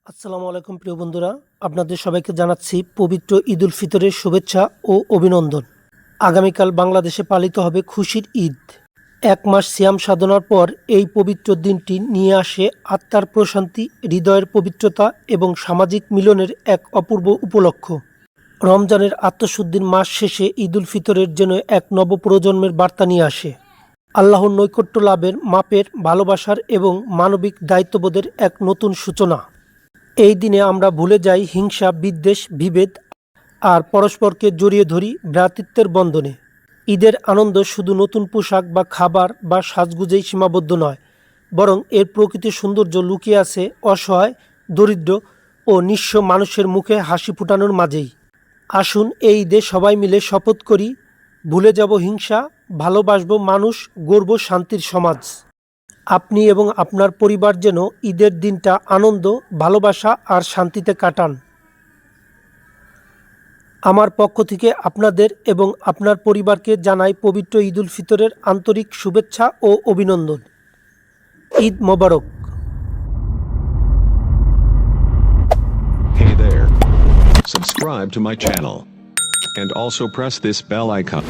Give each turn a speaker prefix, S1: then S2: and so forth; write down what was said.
S1: আসসালামু আলাইকুম প্রিয় বন্ধুরা, আপনাদের সবাইকে জানাচ্ছি পবিত্র ঈদ উল ফিতরের শুভেচ্ছা ও অভিনন্দন। আগামীকাল বাংলাদেশে পালিত হবে খুশির ঈদ। এক মাস সিয়াম সাধনার পর এই পবিত্র দিনটি নিয়ে আসে আত্মার প্রশান্তি, হৃদয়ের পবিত্রতা এবং সামাজিক মিলনের এক অপূর্ব উপলক্ষ। রমজানের আত্মশুদ্ধির মাস শেষে ঈদ উল ফিতরের যেন এক নবপ্রজন্মের বার্তা নিয়ে আসে। আল্লাহর নৈকট্য লাভের, মাপের, ভালোবাসার এবং মানবিক দায়িত্ববোধের এক নতুন সূচনা। এই দিনে আমরা ভুলে যাই হিংসা, বিদ্বেষ, বিভেদ আর পরস্পরকে জড়িয়ে ধরি ভ্রাতৃত্বের বন্ধনে। ঈদের আনন্দ শুধু নতুন পোশাক বা খাবার বা সাজগুজেই সীমাবদ্ধ নয়, বরং এর প্রকৃত সৌন্দর্য লুকিয়ে আছে অসহায়, দরিদ্র ও নিঃস্ব মানুষের মুখে হাসি ফোটানোর মাঝেই। আসুন এই ঈদে সবাই মিলে শপথ করি, ভুলে যাব হিংসা, ভালোবাসব মানুষ, গর্ব শান্তির সমাজ। আপনি এবং আপনার পরিবার যেন ঈদের দিনটা আনন্দ, ভালোবাসা আর শান্তিতে কাটান। আমার পক্ষ থেকে আপনাদের এবং আপনার পরিবারকে জানাই পবিত্র ঈদ উল ফিতরের আন্তরিক শুভেচ্ছা ও অভিনন্দন। ঈদ মোবারক।
S2: Hey there. Subscribe to my channel. And also press this bell icon.